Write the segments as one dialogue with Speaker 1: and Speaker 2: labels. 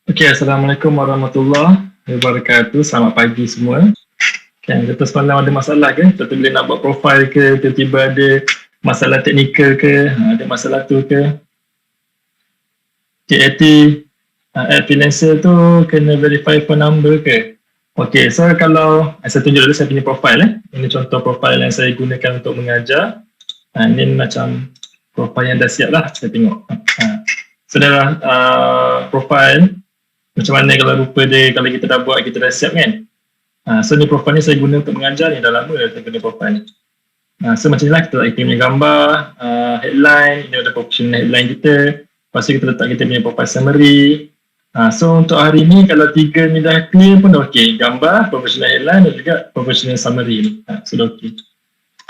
Speaker 1: Okey, Assalamualaikum warahmatullahi wabarakatuh. Selamat pagi semua. Kan, kita semalam ada masalah ke? Kita boleh nak buat profil ke? Tiba-tiba ada masalah teknikal ke? Ada masalah tu ke? KAT, freelancer tu kena verify phone number ke? Okey, so kalau saya tunjuk dulu saya punya profil. Ini contoh profil yang saya gunakan untuk mengajar. Ini macam profil yang dah siap lah. Saya tengok. So, dah profil. Macam mana kalau rupa dia, kalau kita dah buat, kita dah siap kan. So ni profil ni saya guna untuk mengajar ni, dah lama saya guna profil ni. So macam ni lah, kita letak kita punya gambar, headline, ini ada professional headline kita. Lepas tu kita letak kita punya profile summary. So untuk hari ni, kalau tiga ni dah clear pun dah okey. Gambar, professional headline dan juga professional summary ni. So dah okey.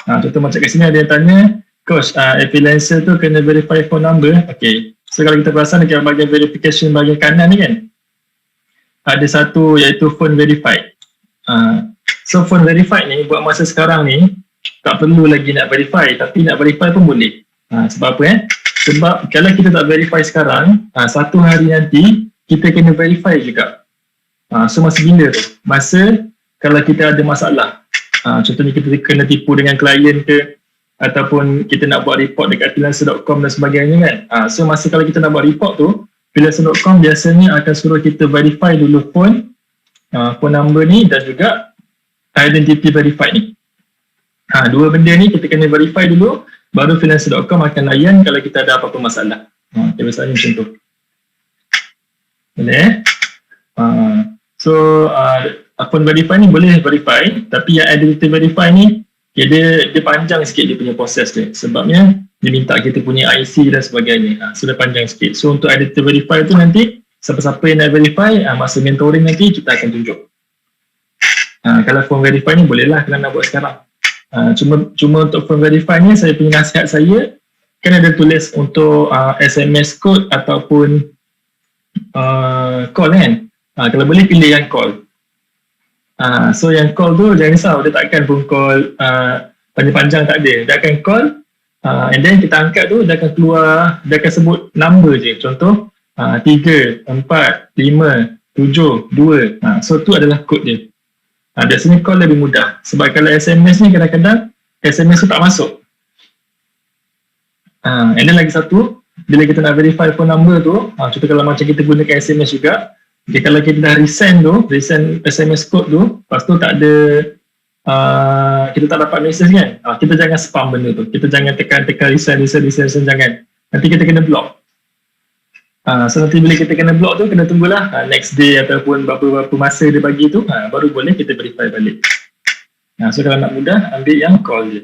Speaker 1: Contoh macam kat sini ada yang tanya, Coach, freelancer tu kena verify phone number. Okay. So kalau kita perasan dekat bahagian verification bahagian kanan ni kan, ada satu iaitu phone verified. So phone verified ni buat masa sekarang ni tak perlu lagi nak verify, tapi nak verify pun boleh. Sebab apa Sebab kalau kita tak verify sekarang, satu hari nanti kita kena verify juga. So masa bila tu? Masa kalau kita ada masalah. Contohnya kita kena tipu dengan klien ke, ataupun kita nak buat report dekat freelancer.com dan sebagainya kan. So masa kalau kita nak buat report tu, freelancer.com biasanya akan suruh kita verify dulu phone number ni dan juga identity verified ni. Dua benda ni kita kena verify dulu, baru freelancer.com akan layan kalau kita ada apa-apa masalah. Biasanya macam tu. Boleh So phone verify ni boleh verify, tapi yang identity verify ni dia panjang sikit dia punya proses dia. Sebabnya dia minta kita punya IC dan sebagainya. Sudah panjang sikit. So untuk identity verify tu nanti siapa-siapa yang nak verify, masa mentoring nanti kita akan tunjuk. Kalau form verify ni bolehlah kalau nak buat sekarang. Cuma untuk form verify ni saya punya nasihat saya, kan ada tulis untuk SMS code ataupun call kan. Kalau boleh pilih yang call. So yang call tu jangan risau, dia takkan pun call panjang-panjang, tak ada. Dia akan call and then kita angkat tu, dia akan keluar, dia akan sebut number je. Contoh 3, 4, 5, 7, 2. So tu adalah kod dia. Biasanya call lebih mudah. Sebab kalau SMS ni kadang-kadang SMS tu tak masuk. And then lagi satu, bila kita nak verify phone number tu, contoh kalau macam kita gunakan SMS juga, kalau kita dah resend SMS code tu, lepas tu tak ada, kita tak dapat message kan, kita jangan spam benda tu. Kita jangan tekan resend, jangan. Nanti kita kena block. So nanti bila kita kena block tu, kena tunggulah next day ataupun berapa masa dia bagi tu, baru boleh kita verify balik. So kalau nak mudah, ambil yang call je.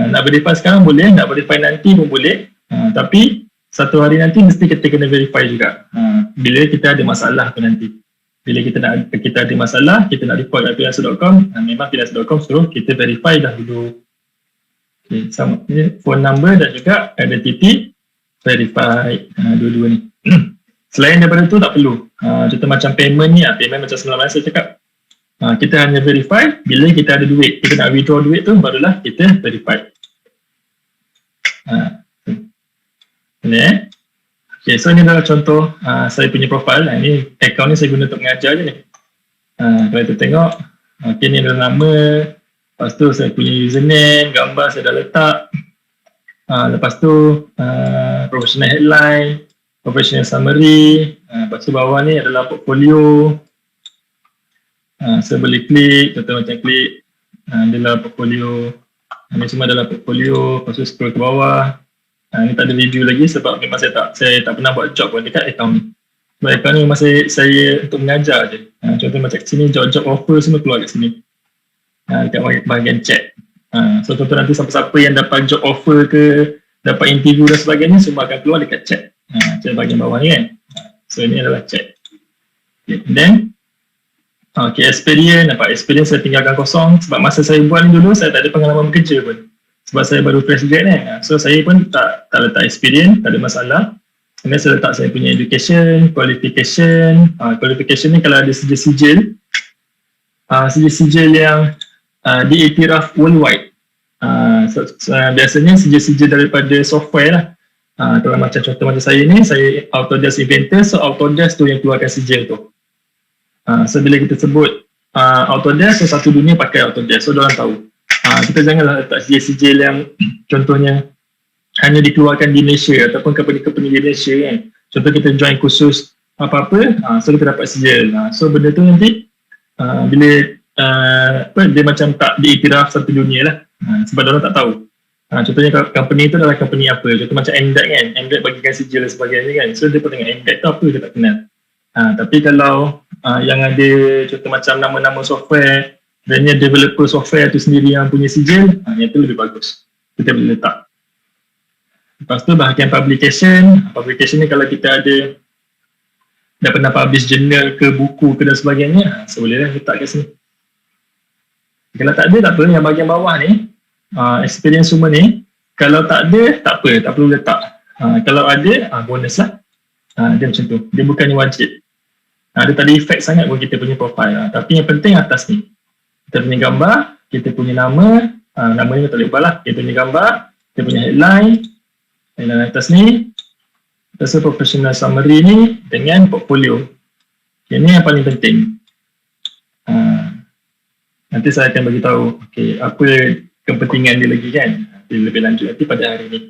Speaker 1: Nak verify sekarang boleh, nak verify nanti pun boleh, tapi satu hari nanti mesti kita kena verify juga. Bila kita ada masalah tu nanti. Bila kita ada masalah, kita nak report kat freelancer.com, memang freelancer.com suruh kita verify dah dulu. Okay, sama phone number dan juga identity verify, dua-dua ni. Selain daripada tu tak perlu. Contoh macam payment ni, payment macam semalam saya cakap, kita hanya verify bila kita ada duit. Kita nak withdraw duit tu, barulah kita verify. Boleh Okay, so ni adalah contoh saya punya profile. Ini account ni saya guna untuk mengajar je ni. Kalau kita tengok, okay, ni adalah nama. Lepas tu saya punya username, gambar saya dah letak. Lepas tu professional headline, professional summary. Lepas tu bawah ni adalah portfolio. Saya boleh klik, contoh macam klik, adalah portfolio. Ini semua adalah portfolio. Lepas tu scroll ke bawah. Ni tak ada review lagi sebab memang saya tak pernah buat job pun dekat account ni. Sebab account ni memang saya untuk mengajar je. Contoh macam sini, job offer semua keluar kat sini. Dekat bahagian chat. So contoh nanti siapa-siapa yang dapat job offer ke, dapat interview dan sebagainya, semua akan keluar dekat chat. Chat bahagian bawah ni kan. So ini adalah chat. Okay, then experience, experience saya tinggalkan kosong sebab masa saya buat ni dulu saya tak ada pengalaman bekerja pun. Sebab saya baru fresh grad kan. So saya pun tak letak experience, tak ada masalah. Kemudian saya letak saya punya education, qualification. Qualification ni kalau ada sijil-sijil, sijil-sijil yang diiktiraf worldwide. Biasanya sijil-sijil daripada software lah. Kalau macam contoh macam saya ni, saya Autodesk Inventor, so Autodesk tu yang keluarkan sijil tu. So bila kita sebut Autodesk, so satu dunia pakai Autodesk, so diorang tahu. Kita janganlah letak sijil-sijil yang contohnya hanya dikeluarkan di Malaysia ataupun company-company di Malaysia kan. Contoh kita join kursus apa-apa, so kita dapat sijil. So benda tu nanti bila dia macam tak diiktiraf satu dunia lah, sebab diorang tak tahu. Contohnya company tu adalah company apa, contoh macam MDEC kan, MDEC bagikan sijil dan sebagainya kan, so dia pun tengok MDEC tu apa, dia tak kenal. Tapi kalau yang ada contoh macam nama-nama software dan developer software tu sendiri yang punya sijil, yang tu lebih bagus, kita boleh letak. Lepas tu bahagian publication ni kalau kita ada dah pernah publish jurnal ke buku ke dan sebagainya, so bolehlah letak kat sini. Kalau tak ada tak apa, yang bahagian bawah ni experience semua ni, kalau tak ada tak apa, tak perlu letak. Kalau ada bonus lah. Dia macam tu, dia bukannya wajib. Dia tak ada efek sangat pun kita punya profile, tapi yang penting atas ni kita punya gambar, kita punya nama, nama ni tak boleh ubah lah, kita punya gambar, kita punya headline atas ni, atas professional summary ni dengan portfolio. Ini yang paling penting. Nanti saya akan bagi tahu apa kepentingan dia lagi kan, lebih lanjut nanti pada hari ni.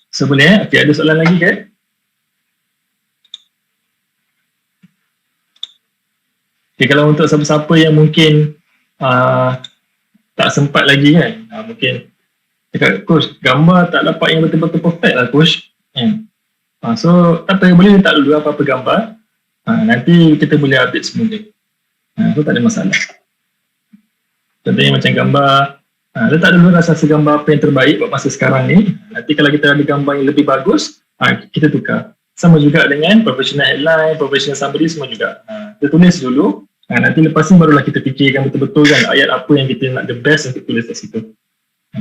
Speaker 1: So boleh ada soalan lagi kan? Kalau untuk siapa-siapa yang mungkin tak sempat lagi kan, mungkin cakap, coach gambar tak dapat yang betul-betul perfect lah coach. So tak apa, boleh letak dulu apa-apa gambar, nanti kita boleh update semua dia. So tak ada masalah. Contohnya macam gambar, letak dulu rasa gambar apa yang terbaik buat masa sekarang ni. Nanti kalau kita ada gambar yang lebih bagus, kita tukar. Sama juga dengan professional headline, professional summary, semua juga. Kita tulis dulu, nanti lepas ni barulah kita fikirkan betul-betul kan ayat apa yang kita nak the best untuk tulis kat situ.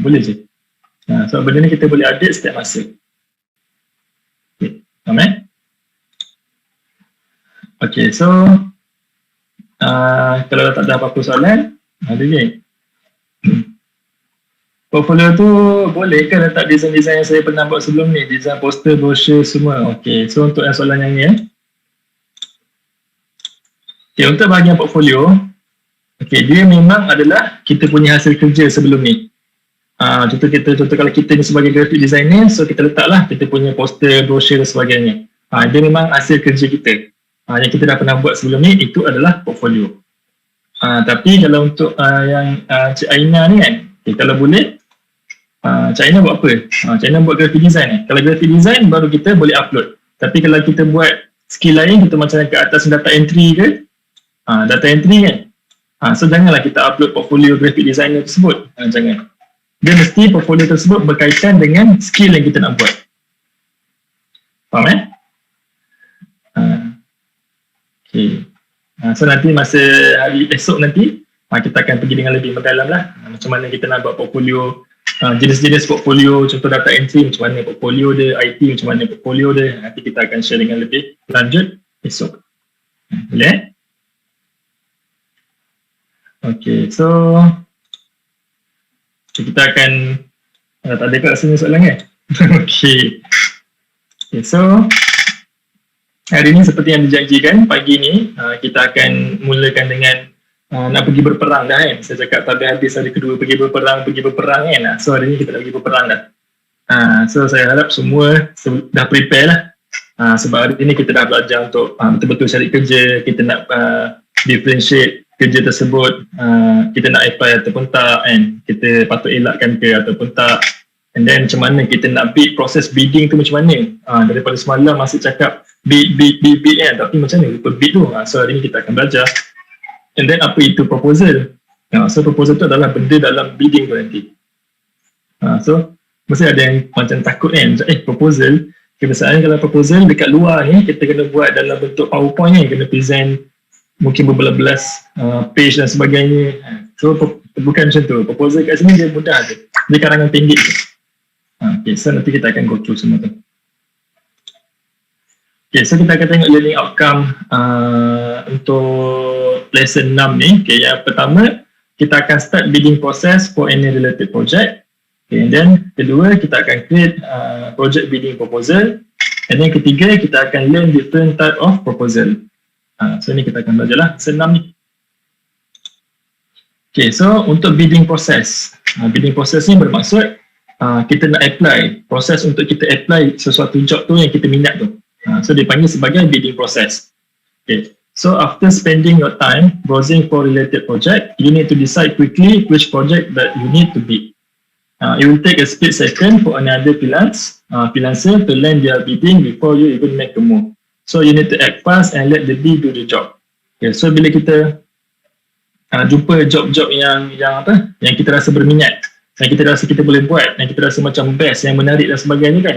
Speaker 1: Boleh je. So benda ni kita boleh update setiap masa. Faham Okay, so kalau tak ada apa-apa soalan, ada je. Portfolio tu boleh ke letak design-design yang saya pernah buat sebelum ni, design poster, brochure semua. Okay, so untuk yang soalan yang ni untuk bahagian portfolio, dia memang adalah kita punya hasil kerja sebelum ni. Contoh kalau kita ni sebagai graphic designer, so kita letaklah kita punya poster, brochure dan sebagainya. Dia memang hasil kerja kita. Yang kita dah pernah buat sebelum ni, itu adalah portfolio. Tapi kalau untuk yang Cik Aina ni kan, kalau boleh, Cik Aina buat apa? Cik Aina buat graphic design. Kalau graphic design baru kita boleh upload. Tapi kalau kita buat skill lain, kita macam ke atas data entry ke, data entry kan, so janganlah kita upload portfolio graphic designer tersebut. Jangan. Dia mesti portfolio tersebut berkaitan dengan skill yang kita nak buat. Faham so nanti masa hari esok nanti kita akan pergi dengan lebih mendalam lah macam mana kita nak buat portfolio, jenis-jenis portfolio, contoh data entry macam mana portfolio dia, IT macam mana portfolio dia, nanti kita akan share dengan lebih lanjut esok. Boleh? So kita akan tak ada kat sini soalan kan? So hari ni seperti yang dijanjikan, pagi ni kita akan mulakan dengan nak pergi berperang dah kan. Saya cakap tadi habis hari kedua pergi berperang kan. So hari ni kita nak pergi berperang dah. So saya harap semua dah prepare lah. Sebab hari ni kita dah belajar untuk betul-betul cari kerja, kita nak differentiate kerja tersebut, kita nak apply ataupun tak kan, kita patut elakkan ke ataupun tak, and then macam mana kita nak bid, proses bidding tu macam mana. Daripada semalam masih cakap bid kan, tapi macam mana lupa bid tu. So hari ni kita akan belajar, and then apa itu proposal. So proposal tu adalah benda dalam bidding tu nanti. So mesti ada yang macam takut kan, proposal, kebiasaan kalau proposal dekat luar ni kita kena buat dalam bentuk PowerPoint kan, kena present mungkin berbelas-belas page dan sebagainya. So bukan macam tu. Proposal kat sini dia mudah je, dia karangan pendek je. So nanti kita akan go through semua tu. So kita akan tengok learning outcome untuk lesson 6 ni. Yang pertama, kita akan start bidding process for any related project. Okay, and then kedua kita akan create project bidding proposal, and then ketiga kita akan learn different type of proposal. So ni kita akan belajar lah senam ni. Okay, so untuk bidding process, bidding process ni bermaksud kita nak apply, proses untuk kita apply sesuatu job tu yang kita minat tu. So dipanggil sebagai bidding process. Okay, so after spending your time browsing for related project, you need to decide quickly which project that you need to bid. It will take a split second for another freelancer to land their bidding before you even make a move. So you need to act fast and let the bid do the job. Okay, so bila kita jumpa job-job yang kita rasa berminat, yang kita rasa kita boleh buat, yang kita rasa macam best, yang menarik dan sebagainya kan.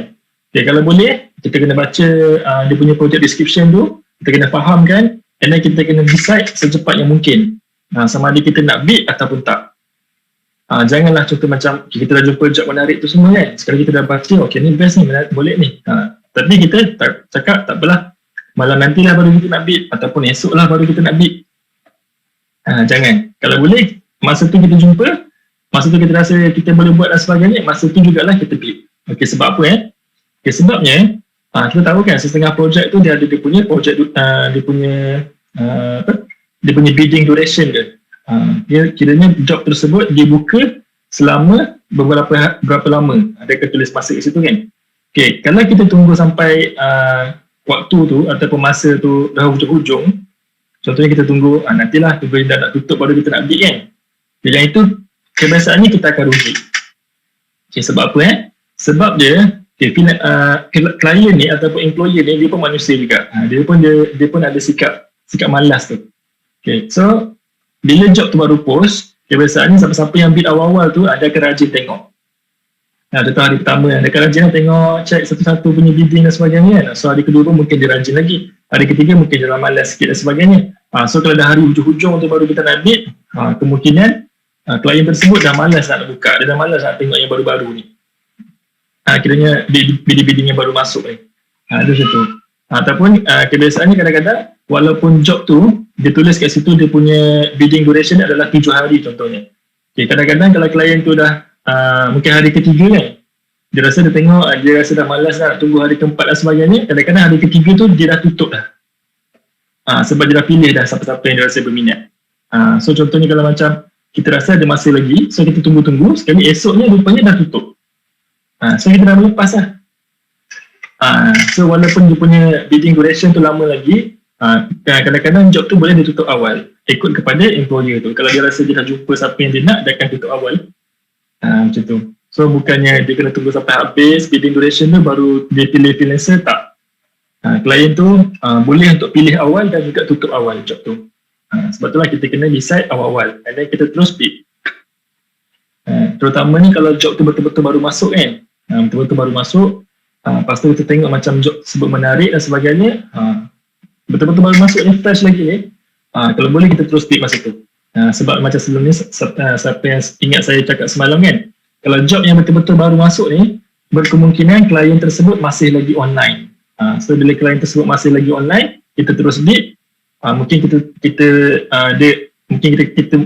Speaker 1: Okay, kalau boleh, kita kena baca dia punya project description tu, kita kena faham kan, and then kita kena decide secepat yang mungkin sama ada kita nak bid ataupun tak. Janganlah contoh macam kita dah jumpa job menarik tu semua kan, sekarang kita dah baca, okay ni best ni, boleh ni, tapi kita tak cakap tak apalah, malam nantilah baru kita nak bid, ataupun esok lah baru kita nak bid. Jangan. Kalau boleh, masa tu kita jumpa, masa tu kita rasa kita boleh buat dan sebagainya, masa tu jugalah kita bid. Okay, sebab apa Okay, sebabnya kita tahu kan setengah projek tu dia ada dia punya projek dia punya bidding duration dia. Dia kiranya job tersebut dibuka selama berapa lama. Ada tulis masa kat situ kan. Okay, kalau kita tunggu sampai waktu tu ataupun masa tu dah hujung-hujung, contohnya kita tunggu nantilah tunggu dah nak tutup baru kita nak bid kan. Okay, yang itu kebiasaannya kita akan rugi. Okay, sebab apa Sebab dia klien ni ataupun employer ni dia pun manusia juga. Dia pun ada sikap malas tu. Okay, so bila job tu baru post, kebiasaannya siapa-siapa yang bid awal-awal tu ada akan rajin tengok. Contoh hari pertama ada akan rajin tengok, check satu-satu punya bidding dan sebagainya. So hari kedua pun mungkin dia rajin lagi. Hari ketiga mungkin dia malas sikit dan sebagainya. So kalau dah hari hujung-hujung tu baru kita nak bid, kemungkinan klien tersebut dah malas nak buka, dia dah malas nak tengok yang baru-baru ni. Kiranya bidding yang baru masuk ni. Itu macam tu. Ataupun kebiasaannya kadang-kadang walaupun job tu dia tulis kat situ dia punya bidding duration adalah 7 hari contohnya. Okay, kadang-kadang kalau klien tu dah mungkin hari ketiga kan, dia rasa dah malas nak tunggu hari keempat dan sebagainya, kadang-kadang hari ketiga tu dia dah tutup dah. Sebab dia dah pilih dah siapa-siapa yang dia rasa berminat. So contohnya kalau macam kita rasa ada masa lagi, so kita tunggu-tunggu, sekali esoknya rupanya dah tutup. So kita dah melepas lah. So walaupun dia punya bidding duration tu lama lagi, kadang-kadang job tu boleh ditutup awal ikut kepada employer tu. Kalau dia rasa dia dah jumpa siapa yang dia nak, dia akan tutup awal. Macam tu. So bukannya dia kena tunggu sampai habis bidding duration tu baru dia pilih freelancer, tak. Klien tu boleh untuk pilih awal dan juga tutup awal job tu. Sebab itulah kita kena decide awal-awal and then kita terus bid. Terutama ni kalau job tu betul-betul baru masuk kan, betul-betul baru masuk, lepas tu kita tengok macam job tersebut menarik dan sebagainya, betul-betul baru masuk ni, fresh lagi ni, kalau boleh kita terus bid masa tu. Sebab macam sebelum ni siapa yang ingat saya cakap semalam kan, kalau job yang betul-betul baru masuk ni, berkemungkinan klien tersebut masih lagi online. So bila klien tersebut masih lagi online, kita terus bid, mungkin kita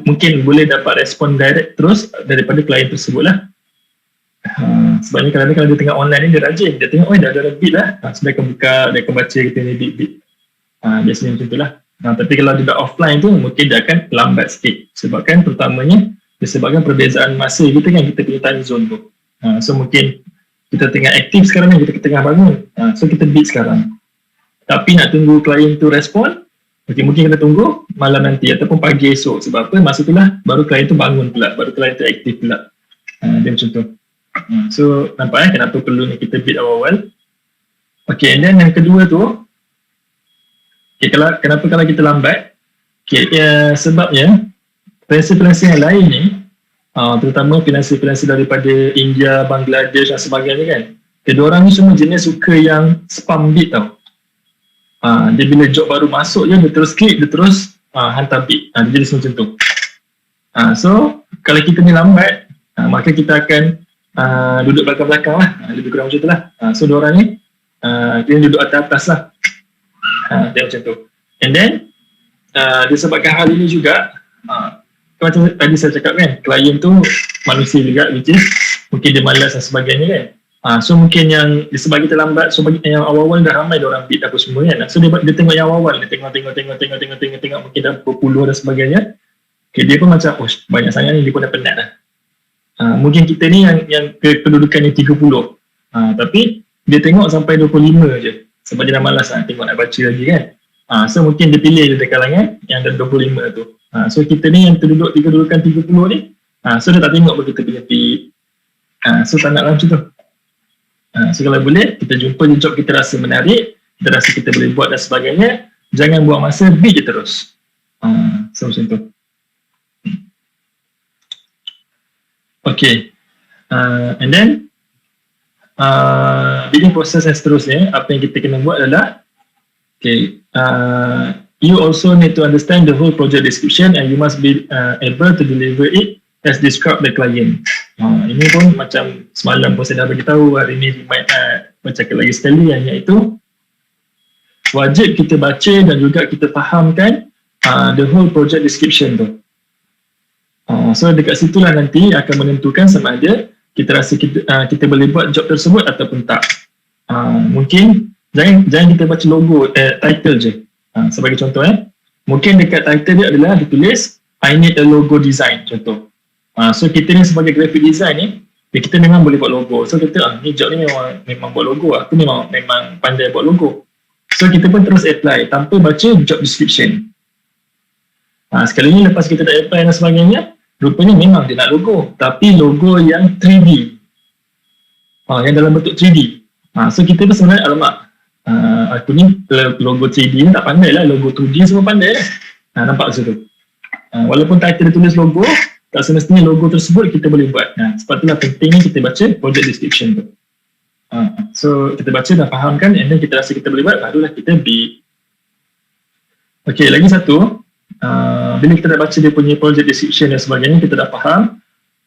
Speaker 1: mungkin boleh dapat respon direct terus daripada klien tersebut lah. Sebabnya kadang-kadang kalau dia tengok online ni dia rajin, dia tengok dah ada bid lah, so dia akan buka, dia akan baca kita ni bid. Biasanya macam tu lah. Tapi kalau dia dah offline tu mungkin dia akan lambat sikit, sebabkan terutamanya disebabkan perbezaan masa kita kan, kita punya time zone tu. So mungkin kita tengah aktif sekarang ni, kita tengah bangun, so kita bid sekarang, tapi nak tunggu klien tu respon, mungkin kita tunggu malam nanti ataupun pagi esok. Sebab apa? Masa itulah baru klien tu bangun pula, baru klien tu aktif pula. Dia macam tu. So nampak kenapa perlu ni kita bid awal-awal. Okay, and then yang kedua tu, kenapa kalau kita lambat? Sebabnya freelancer yang lain ni, terutama freelancer daripada India, Bangladesh dan sebagainya kan, kedua orang ni semua jenis suka yang spam bid tau. Dia bila job baru masuk je, dia terus klik, dia terus hantar bid. Dia jadi macam tu. So kalau kita ni lambat, maka kita akan duduk belakang-belakang lah, lebih kurang macam tu lah. So diorang ni dia duduk atas-atas lah. Dia macam tu. And then disebabkan hal ini juga, macam tadi saya cakap kan, klien tu manusia juga, which is mungkin dia malas dan sebagainya kan. So mungkin yang disebabkan kita lambat, so bagi yang awal-awal dah ramai dia orang beat apa semua kan. So dia tengok yang awal, dia tengok mungkin dah berpuluh dan sebagainya. Okay, dia pun macam, oh banyak sangat ni, dia pun dah penat dah. Mungkin kita ni yang kedudukan ni 30, tapi dia tengok sampai 25 je sebab dia dah malas tengok nak baca lagi kan. So mungkin dia pilih dari kalangan yang dah 25 tu. So kita ni yang terduduk kedudukan 30 ni, so dia tak tengok pun kita punya feed. So tak nak lah macam tu. So kalau boleh, kita jumpa je job kita rasa menarik, kita rasa kita boleh buat dan sebagainya, jangan buang masa, beat je terus. So macam tu. Okay. And then bidding process yang seterusnya, apa yang kita kena buat adalah, okay, you also need to understand the whole project description and you must be able to deliver it as described the client. Ini pun macam semalam pun saya dah beritahu, hari ni bacakan lagi sekali, iaitu wajib kita baca dan juga kita fahamkan the whole project description tu. So dekat situlah nanti akan menentukan sama ada kita rasa kita boleh buat job tersebut ataupun tak. Mungkin jangan kita baca logo, title je. Sebagai contoh mungkin dekat title dia adalah ditulis I need a logo design, contoh. So kita ni sebagai graphic design ni, kita memang boleh buat logo. So kita ni job ni memang buat logo, aku memang pandai buat logo. So kita pun terus apply tanpa baca job description. Sekali ni lepas kita dah apply dan sebagainya, rupanya memang dia nak logo, tapi logo yang 3D, yang dalam bentuk 3D. So kita pun sebenarnya, alamak, aku ni logo 3D ni tak pandai lah, logo 2D semua pandai lah. Nampak macam tu. Walaupun title dia tulis logo, tak semestinya logo tersebut kita boleh buat. Sebab itulah pentingnya kita baca project description tu. So kita baca dan fahamkan, and then kita rasa kita boleh buat, barulah kita bid. Okay, lagi satu, bila kita dah baca dia punya project description dan sebagainya, kita dah faham,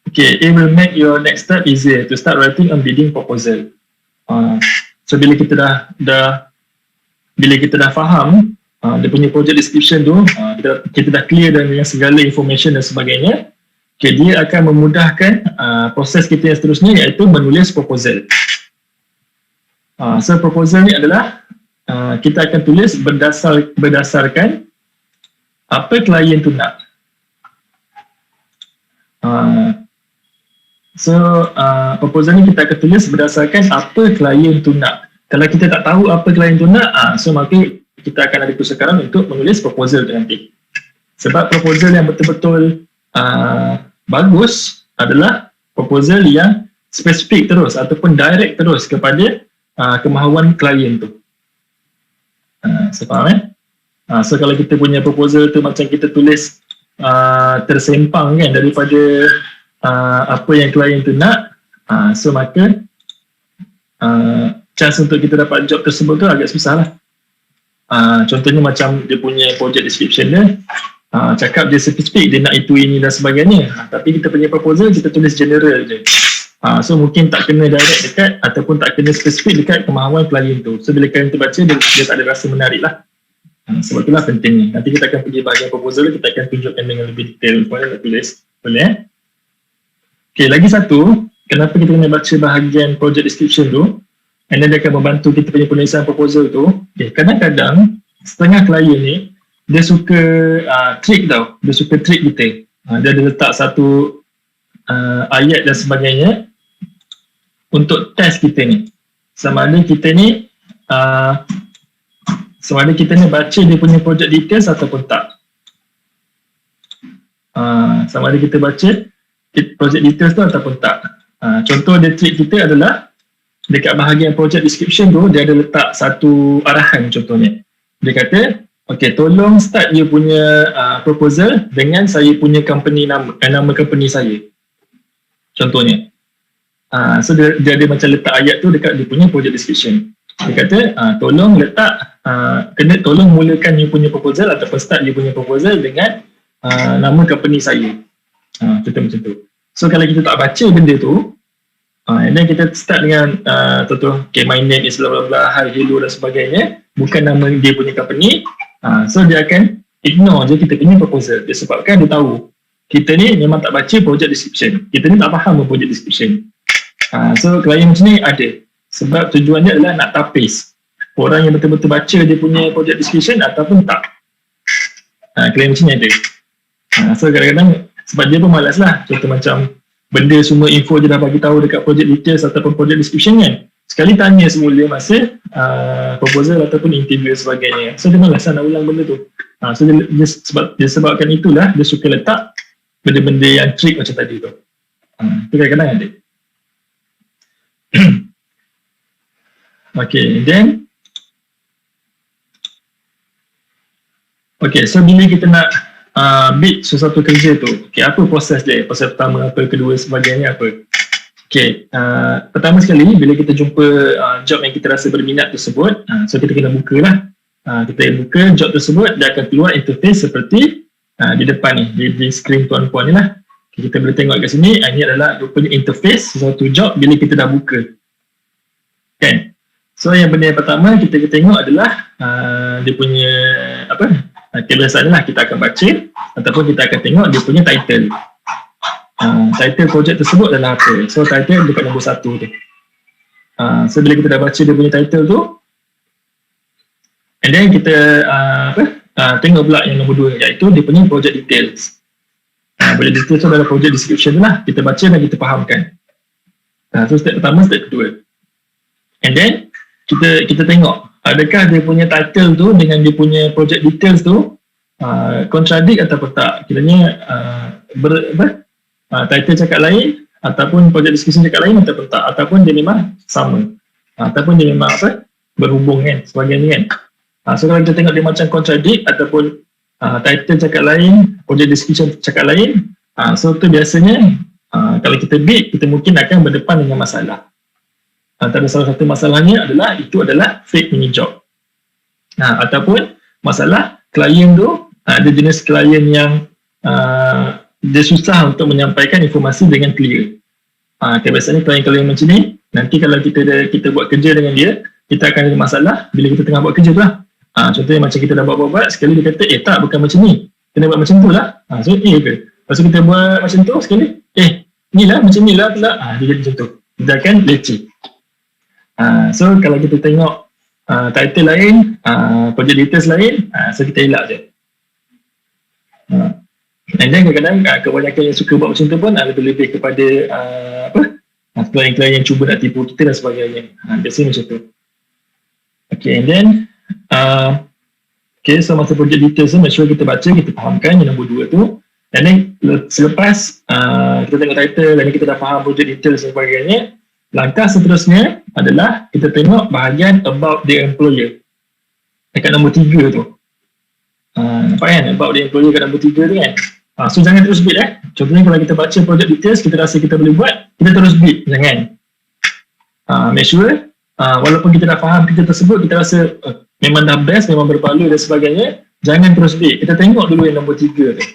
Speaker 1: okay, it will make your next step easier to start writing a bidding proposal. So bila kita dah faham dia punya project description tu, kita dah clear dengan segala information dan sebagainya, okay, dia akan memudahkan proses kita yang seterusnya, iaitu menulis proposal. So proposal ni adalah kita akan tulis berdasarkan apa klien tu nak. Proposal ni kita akan tulis berdasarkan apa klien tu nak. Kalau kita tak tahu apa klien tu nak, so maka kita akan ada kesukaran untuk menulis proposal tu nanti. Sebab proposal yang betul-betul bagus adalah proposal yang spesifik terus ataupun direct terus kepada kemahuan klien tu. So faham so kalau kita punya proposal tu macam kita tulis tersempang kan daripada apa yang klien tu nak, so maka chance untuk kita dapat job tersebut tu agak susah lah. Contohnya macam dia punya project description dia cakap dia spesifik, dia nak itu, ini dan sebagainya, tapi kita punya proposal kita tulis general je. So mungkin tak kena direct dekat ataupun tak kena spesifik dekat kemahuan klien tu. So bila klien tu baca, dia tak ada rasa menarik lah. Sebab itulah pentingnya. Nanti kita akan pergi bahagian proposal, kita akan tunjukkan dengan lebih detail mana nak tulis. Boleh Okay, lagi satu, kenapa kita kena baca bahagian project description tu, and then dia akan membantu kita punya penulisan proposal tu. Okay, kadang-kadang setengah klien ni dia suka trick tau, dia suka trick kita. Dia ada letak satu ayat dan sebagainya untuk test kita ni, sama ada kita ni baca dia punya project details ataupun tak. Sama ada kita baca project details tu ataupun tak. Contoh dia trick kita adalah dekat bahagian project description tu, dia ada letak satu arahan. Contohnya dia kata, okay, tolong start you punya proposal dengan saya punya company nama company saya, contohnya. So dia ada macam letak ayat tu dekat dia punya project description. Dia kata tolong letak tolong mulakan you punya proposal ataupun start you punya proposal dengan nama company saya, contoh macam tu. So kalau kita tak baca benda tu, and then kita start dengan contoh, okay, my name is blah blah blah, hi, hello dan sebagainya, bukan nama dia punya company, so dia akan ignore je kita punya proposal. Disebabkan dia tahu kita ni memang tak baca project description, kita ni tak faham project description. So klien macam ni ada. Sebab tujuannya adalah nak tapis orang yang betul-betul baca dia punya project description ataupun tak. Klien macam ni ada. So kadang-kadang sebab dia pun malas lah. Contoh macam benda semua info je dah bagi tahu dekat project details ataupun project description kan. Sekali tanya semula masa proposal ataupun interview dan sebagainya. So dia malas lah nak ulang benda tu. So dia sebabkan itulah dia suka letak benda-benda yang trick macam tadi tu. Itu kadang-kadang ada. Okay, then okay, so bila kita nak bid sesuatu kerja tu, okay, apa proses dia? Proses pertama, apa kedua, sebagainya apa? Okay, pertama sekali bila kita jumpa job yang kita rasa berminat tersebut, so kita kena buka lah. Kita buka job tersebut, dia akan keluar interface seperti di depan ni, di screen tuan-puan ni lah. Okay, kita boleh tengok kat sini, ini adalah rupanya interface sesuatu job bila kita dah buka. Kan? So yang benda yang pertama kita tengok adalah dia punya apa? Kelasan lah, kita akan baca ataupun kita akan tengok dia punya title. Title project tersebut adalah apa? So title dekat nombor 1 tu. So bila kita dah baca dia punya title tu, and then kita tengok pula yang nombor 2, iaitu dia punya project details. Project details tu adalah project description tu lah. Kita baca dan kita fahamkan. So step pertama, step kedua. And then kita tengok adakah dia punya title tu dengan dia punya project details tu contradict ataupun tak. Kiranya title cakap lain ataupun project description cakap lain ataupun tak, ataupun dia memang sama ataupun dia memang berhubung kan, sebagainya kan. So kalau kita tengok dia macam contradict ataupun title cakap lain, project description cakap lain, so tu biasanya kalau kita bid, kita mungkin akan berdepan dengan masalah. Antara salah satu masalahnya adalah itu adalah fake mini job. Ataupun masalah klien tu ada jenis klien yang dia susah untuk menyampaikan informasi dengan clear. Biasanya klien-klien macam ni, nanti kalau kita buat kerja dengan dia, kita akan ada masalah bila kita tengah buat kerja tu lah. Contohnya macam kita dah buat-buat, sekali dia kata, tak, bukan macam ni, kena buat macam tu lah. So ke? Lepas tu kita buat macam tu, sekali, ni lah, macam ni lah pula. Dia jadi macam tu. Kita akan leceh. So kalau kita tengok title lain, project details lain, so kita elak je. And then kadang-kadang kebanyakan yang suka buat macam tu pun lebih-lebih kepada klien-klien yang cuba nak tipu kita dan sebagainya. Biasanya macam tu. Okay, and then so masa project details tu, make sure kita baca, kita fahamkan yang nombor 2 tu. And then selepas kita tengok title dan kita dah faham project details dan sebagainya, langkah seterusnya adalah kita tengok bahagian about the employer dekat nombor 3 tu. Nampak kan? About the employer kat nombor 3 tu kan? So jangan terus bid Contohnya kalau kita baca project details, kita rasa kita boleh buat, kita terus bid. Jangan. Make sure walaupun kita dah faham kerja tersebut, kita rasa memang dah best, memang berbaloi dan sebagainya, jangan terus bid. Kita tengok dulu yang nombor 3 tu.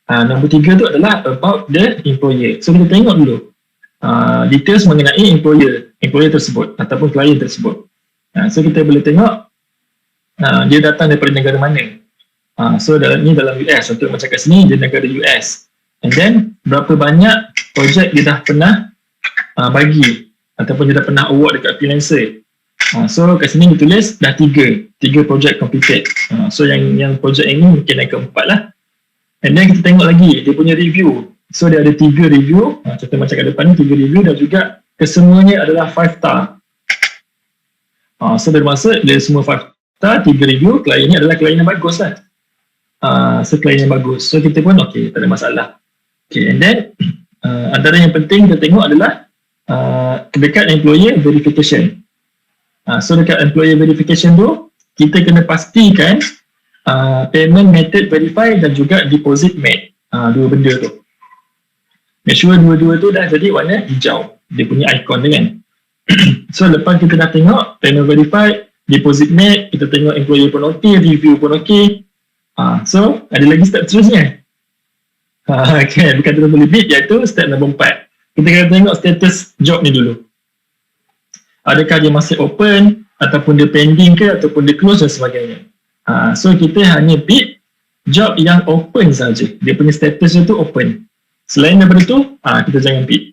Speaker 1: Nombor 3 tu adalah about the employer. So kita tengok dulu details mengenai employer tersebut ataupun klien tersebut. So kita boleh tengok dia datang daripada negara mana. So dalam US, untuk macam kat sini dia negara US. And then berapa banyak projek dia dah pernah bagi ataupun dia dah pernah award dekat freelancer. So kat sini ditulis dah 3 projek completed. So yang projek ini mungkin yang keempat lah. And then kita tengok lagi dia punya review. So dia ada 3 review, contoh macam kat depan ni 3 review, dan juga kesemuanya adalah 5 star. So bermaksud dia semua 5 star, 3 review, klien ni adalah klien yang bagus lah. So klien yang bagus, so kita pun okay, tak ada masalah. Okay, and then antara yang penting kita tengok adalah dekat employer verification. So dekat employer verification tu, kita kena pastikan payment method verify dan juga deposit made. Dua benda tu. Make sure dua-dua tu dah jadi warna hijau, dia punya icon dia kan. So lepas kita dah tengok payment verified, deposit made, kita tengok employer pun ok, review pun ok. So ada lagi step seterusnya. Okay, bukan kita boleh bid, iaitu step nombor 4. Kita kena tengok status job ni dulu. Adakah dia masih open, ataupun dia pending ke, ataupun dia close dan sebagainya. So kita hanya bid job yang open saja. Dia punya status tu open. Selain daripada tu, kita jangan bid.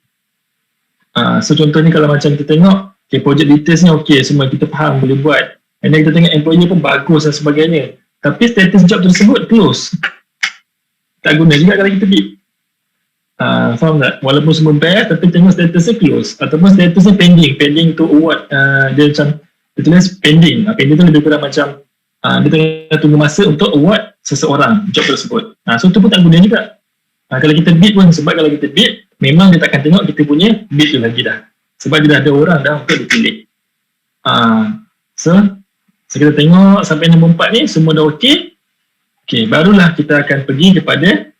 Speaker 1: So contohnya kalau macam kita tengok, okay, project details ni okay, semua kita faham, boleh buat. And then kita tengok employee pun bagus dan sebagainya. Tapi status job tersebut close. Tak guna juga kalau kita bid. Faham tak? Walaupun semua best, tapi tengok statusnya close. Ataupun statusnya pending. Pending tu award, dia macam, dia tulis pending. Pending tu lebih kurang macam, dia tengah tunggu masa untuk award seseorang job tersebut. So tu pun tak guna juga. Kalau kita bid pun, sebab kalau kita bid, memang dia takkan tengok kita punya bid tu lagi dah. Sebab dia dah ada orang dah untuk dipilih. So kita tengok sampai nombor 4 ni, semua dah okey. Okay, barulah kita akan pergi kepada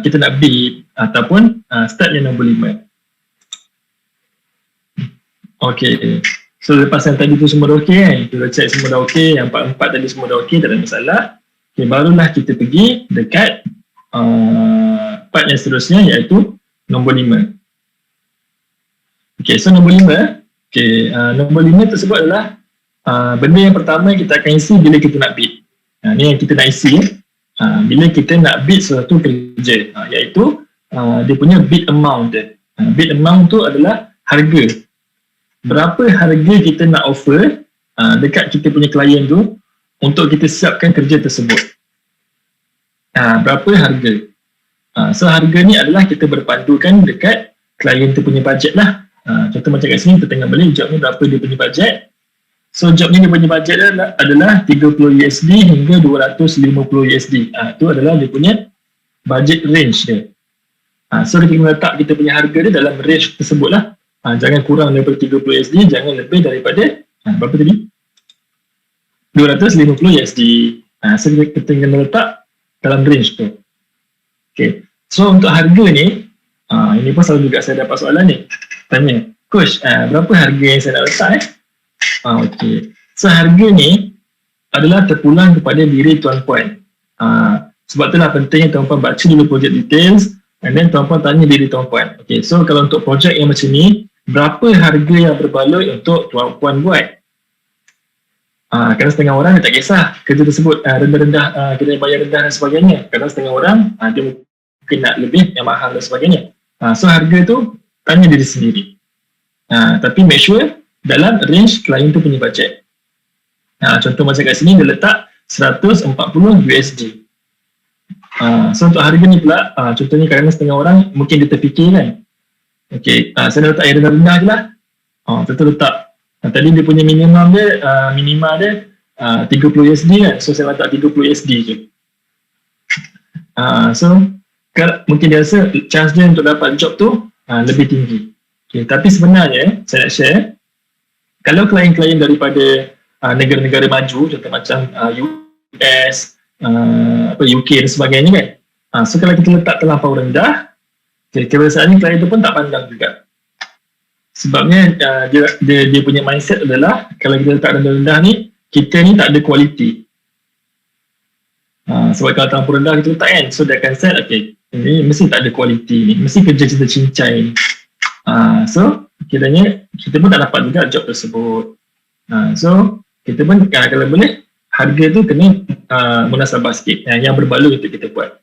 Speaker 1: kita nak bid ataupun start yang nombor 5. Okay. So lepas yang tadi tu semua dah okey kan, kita check semua dah okey, yang 4 tadi semua dah okey, tak ada masalah. Okay, barulah kita pergi dekat part yang seterusnya, iaitu nombor 5. Okay, so nombor 5, okay, nombor 5 tersebut adalah benda yang pertama kita akan isi bila kita nak bid. Ni yang kita nak isi bila kita nak bid suatu kerja, iaitu dia punya bid amount dia. Bid amount tu adalah harga. Berapa harga kita nak offer dekat kita punya klien tu untuk kita siapkan kerja tersebut. Berapa harga. So harga ni adalah kita berpandukan dekat klien tu punya bajet lah. Contoh macam kat sini kita tengok balik job ni berapa dia punya bajet. So job ni dia punya bajet adalah 30 USD hingga 250 USD. Itu adalah dia punya budget range dia. So kita letak kita punya harga dia dalam range tersebut lah. Jangan kurang daripada 30 USD, jangan lebih daripada berapa tadi? 250 USD. So kita kena letak dalam range tu. Okay. So untuk harga ni, ini pun selalu juga saya dapat soalan ni. Tanya, Coach, berapa harga yang saya nak letak okay. So harga ni adalah terpulang kepada diri tuan-puan. Sebab itulah pentingnya tuan-puan baca dulu project details, and then tuan-puan tanya diri tuan-puan. Okay, so kalau untuk projek yang macam ni, berapa harga yang berbaloi untuk tuan-puan buat? Kerana setengah orang dia tak kisah kerja tersebut rendah-rendah, kena bayar rendah dan sebagainya. Kerana setengah orang dia mungkin nak lebih yang mahal dan sebagainya. So harga tu tanya diri sendiri. Tapi make sure dalam range klien tu punya bajet. Contoh macam kat sini dia letak 140 USD. So untuk harga ni pula, contohnya kerana setengah orang mungkin dia terfikir kan, okay, saya letak yang rendah-rendah je lah. Tentu letak, tadi dia punya minimum dia, minima dia 30 USD kan, so saya letak 30 USD je. So mungkin dia rasa chance dia untuk dapat job tu lebih tinggi. Okay, tapi sebenarnya saya nak share, kalau klien-klien daripada negara-negara maju, contoh macam US, UK dan sebagainya kan, so kalau kita letak terlampau rendah, okay, kebiasaannya klien tu pun tak pandang juga. Sebabnya dia punya mindset adalah kalau kita letak rendah-rendah ni, kita ni tak ada kualiti. Sebab kalau terlampau rendah kita letak kan, so dia akan set, okay, ini mesti tak ada kualiti ni, mesti kerja kita cincai ni. So kiranya kita pun tak dapat juga job tersebut. So kita pun kalau boleh harga tu kena munasabah sikit, yang berbaloi untuk kita buat.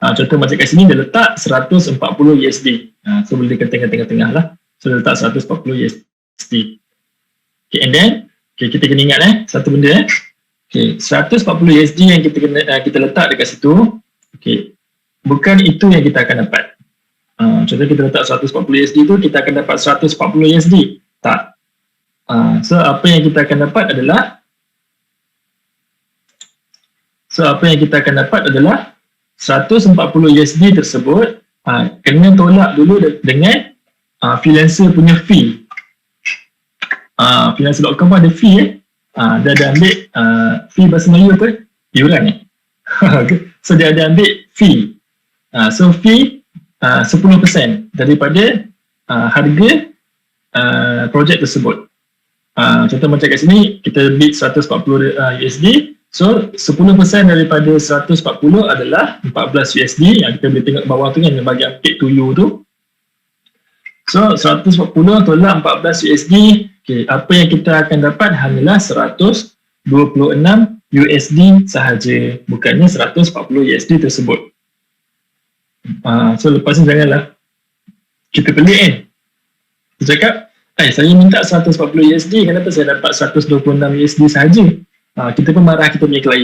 Speaker 1: Contoh macam kat sini dia letak 140 USD. So boleh dekat tengah-tengah lah. So dia letak 140 USD. Okay, and then kita kena ingat satu benda okay, 140 USD yang kita letak dekat situ, okay, bukan itu yang kita akan dapat. Contoh kita letak 140 USD tu, kita akan dapat 140 USD. Tak. So apa yang kita akan dapat adalah 140 USD tersebut kena tolak dulu dengan freelancer punya fee. Freelancer.com pun ada fee dia ada ambil fee bahasa Melayu apa? Iuran So dia ada ambil fee. So fee 10% daripada harga projek tersebut. Contoh macam kat sini kita bid 140 USD. So 10% daripada 140 adalah 14 USD yang kita boleh tengok bawah tu kan, yang bahagian paid to you tu. So 140 tolak 14 USD, okay, apa yang kita akan dapat hanyalah 126 USD sahaja, bukannya 140 USD tersebut. So lepas ni janganlah kita pelik kan. Dia cakap, saya minta 140 USD, kenapa saya dapat 126 USD sahaja? Kita pun marah kita punya klien.